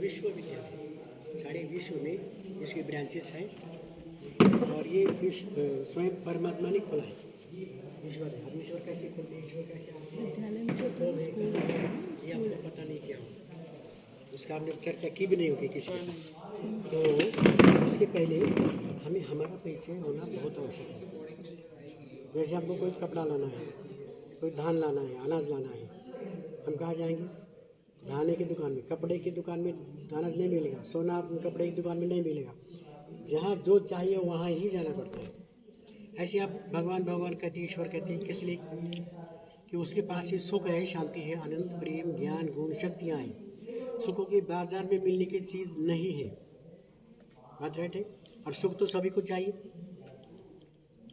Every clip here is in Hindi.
विश्वविद्यालय सारे विश्व में इसके ब्रांचेस हैं और ये स्वयं परमात्मा ने खोला है। ईश्वर है। अब ईश्वर कैसे खोलते हैं, ईश्वर कैसे आते हैं, विद्यालय में जो तो ये आपको पता नहीं क्या हो, उसका हमने चर्चा की भी नहीं होगी किसी के साथ। तो इसके पहले हमें हमारा परिचय होना बहुत आवश्यक है। जैसे हमको कोई कपड़ा लाना है, कोई धान लाना है, अनाज लाना है, हम कहाँ जाएंगे? धाने की दुकान में। कपड़े की दुकान में अनाज नहीं मिलेगा, सोना कपड़े की दुकान में नहीं मिलेगा, जहाँ जो चाहिए वहाँ ही जाना पड़ता है। ऐसे आप भगवान भगवान कहते हैं, ईश्वर कहते हैं, किस लिए? कि उसके पास ही सुख है, शांति है, आनंद, प्रेम, ज्ञान, गुण, शक्तियाँ हैं। सुखों की बाजार में मिलने की चीज़ नहीं है। बात राइट है। और सुख तो सभी को चाहिए,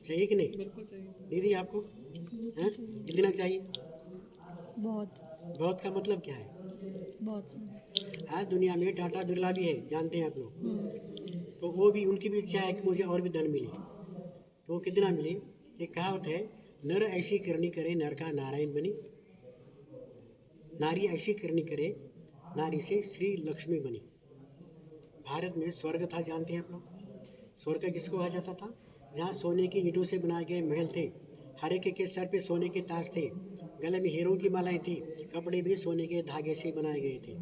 चाहिए कि नहीं? बिल्कुल चाहिए। दीदी आपको हैं? इतना चाहिए? बहुत बहुत का मतलब क्या है? बहुत आज दुनिया में टाटा बिरला भी है, जानते हैं आप लोग। तो वो भी, उनकी भी इच्छा है कि मुझे और भी धन मिले। तो वो कितना मिले? एक कहावत है, नर ऐसी करनी करे नर का नारायण बनी, नारी ऐसी करनी करे नारी से श्री लक्ष्मी बनी। भारत में स्वर्ग था, जानते हैं आप लोग? स्वर्ग किसको कहा जाता था? जहाँ सोने की ईंटों से बनाए गए महल थे, हर एक के सर पे सोने के ताज थे, गले में हीरों की मालाएं थी, कपड़े भी सोने के धागे से बनाए गए थे।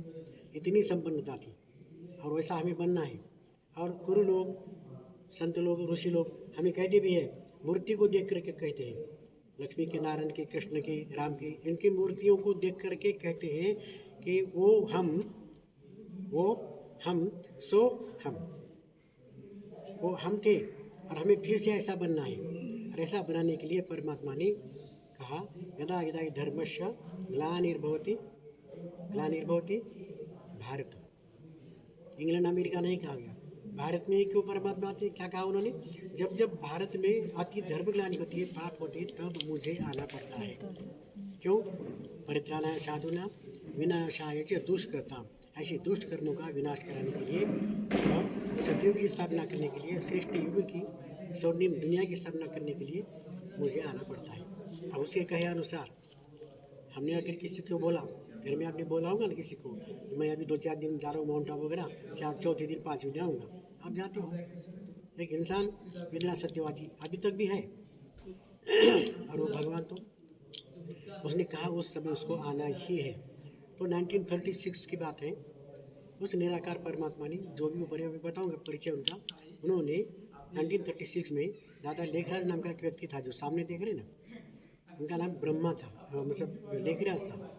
इतनी संपन्नता थी और वैसा हमें बनना है। और गुरु लोग, संत लोग, ऋषि लोग हमें कहते भी है, मूर्ति को देख करके कहते हैं, लक्ष्मी के, नारायण के, कृष्ण के, राम की, इनकी मूर्तियों को देख करके कहते हैं कि वो हम सो वो हम थे और हमें फिर से ऐसा बनना है। और ऐसा बनाने के लिए परमात्मा ने कहा, यदा यदा हि धर्मस्य ग्लानिर्भवति भारत। इंग्लैंड अमेरिका नहीं कहा गया, भारत में ही क्यों परमात्मा आते हैं? क्या कहा उन्होंने? जब जब भारत में अति धर्म ग्लानि होती है, पाप होती है, तब मुझे आना पड़ता है। क्यों? परित्राणाय साधूनां विनाशाय च दुष्कृताम्। ऐसे दुष्ट कर्मों का विनाश कराने के लिए और सतयुग की स्थापना करने के लिए, श्रेष्ठ युग की, स्वर्णिम दुनिया की स्थापना करने के लिए मुझे आना पड़ता है। अब उसके कहे अनुसार हमने अगर किसी को बोला, घर में आपने बोला होगा ना किसी को, मैं अभी 2-4 दिन जा रहा हूँ माउंट आबू वगैरह, चौथे दिन 5वें दिन आऊँगा, आप जाते हो। एक इंसान इतना सत्यवादी अभी तक भी है और वो भगवान तो उसने कहा उस समय उसको आना ही है। तो 1936 की बात है, उस निराकार परमात्मा ने, जो भी ऊपर अभी बताऊंगा परिचय उनका, उन्होंने 1936 में दादा लेखराज नाम का एक व्यक्ति था, जो सामने देख रहे ना, उनका नाम ब्रह्मा था, मतलब लेखराज था,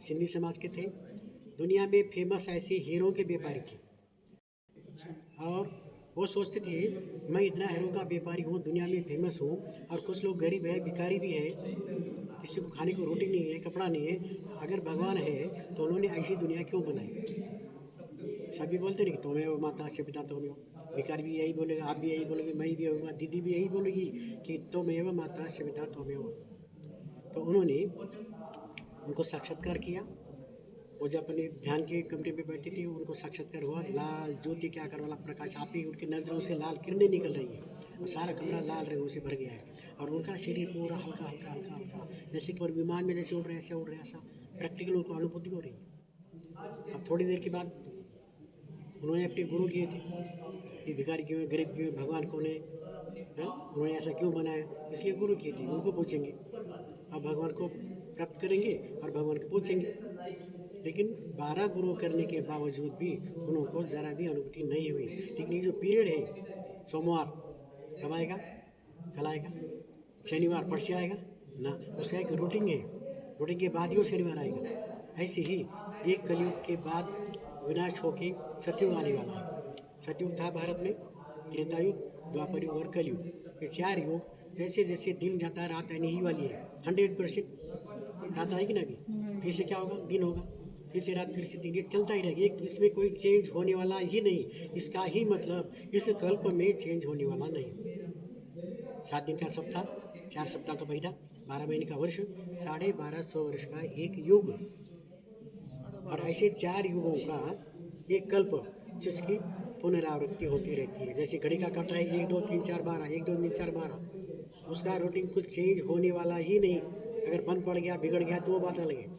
सिंधी समाज के थे। दुनिया में फेमस ऐसे हीरो के व्यापारी थे और वो सोचते थे, मैं इतना हीरो का व्यापारी हूँ, दुनिया में फेमस हूँ, और कुछ लोग गरीब है, भिखारी भी है, किसी को खाने को रोटी नहीं है, कपड़ा नहीं है, अगर भगवान है तो उन्होंने ऐसी दुनिया क्यों बनाई? सभी बोलते नहीं, तुम्हें माता से पिता तुम्हें, भिखारी भी यही बोलेगा, आप भी यही बोलोगे, मैं भी होगा, दीदी भी यही बोलेगी कि तुम्हें माता से पिता तुम्हें हो। तो उन्होंने उनको साक्षात्कार किया। वो जब अपने ध्यान के कमरे में बैठी थी, उनको साक्षात्कार हुआ, लाल ज्योति के आकार वाला प्रकाश, आप ही उनकी नजरों से लाल किरणें निकल रही है और सारा कमरा लाल रंगों से भर गया है और उनका शरीर पूरा हल्का हल्का हल्का हल्का, जैसे कि विमान में जैसे उड़ रहे ऐसे उड़ रहे, ऐसा प्रैक्टिकल उनको अनुभूति हो रही है। अब थोड़ी देर के बाद उन्होंने अपने गुरु किए थे कि भिखारी क्यों है, गरीब क्यों है, भगवान कौन है, उन्होंने ऐसा क्यों बनाया, इसलिए गुरु किए थे। उनको पूछेंगे, अब भगवान को प्राप्त करेंगे और भगवान को पूछेंगे। लेकिन 12 गुरु करने के बावजूद भी उनको ज़रा भी अनुभूति नहीं हुई। लेकिन ये जो पीरियड है, सोमवार कब आएगा, कल आएगा, शनिवार परसे आएगा ना, उसका एक रूटीन है, रूटीन के बाद ही वो शनिवार आएगा। ऐसे ही एक कलयुग के बाद विनाश होके सतयुग आने वाला है। सतयुग था भारत में, त्रेतायुग, द्वापर युग और कलयुग, ये 4 युग। जैसे जैसे दिन जाता है रात आने ही वाली है, 100% रात आएगी ना, अभी फिर से क्या होगा, दिन होगा, फिर से रात, फिर से दिन, ये चलता ही रहेगा, इसमें कोई चेंज होने वाला ही नहीं। इसका ही मतलब इस कल्प में चेंज होने वाला नहीं। 7 दिन का सप्ताह, 4 सप्ताह का महीना, 12 महीने का वर्ष, 1250 वर्ष का एक युग, और ऐसे 4 युगों का एक कल्प, जिसकी पुनरावृत्ति होती रहती है। जैसे घड़ी का काटा है 1 2 3 4 12, 1 2 3 4 12, उसका रूटीन कुछ चेंज होने वाला ही नहीं। अगर बंद पड़ गया, बिगड़ गया तो वो बात अलग है।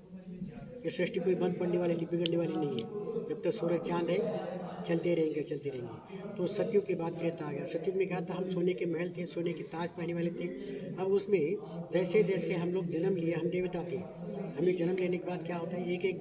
ये सृष्टि कोई बंद पड़ने वाली नहीं, बिगड़ने वाली नहीं है। जब तब तक सूरज चांद है, चलते रहेंगे चलते रहेंगे। तो सतयुग के बाद त्रेता आ गया। सतयुग में क्या था, हम सोने के महल थे, सोने के ताज पहनने वाले थे। अब उसमें जैसे जैसे हम लोग जन्म लिए, हम देवता थे, हमें जन्म लेने के बाद क्या होता है, एक एक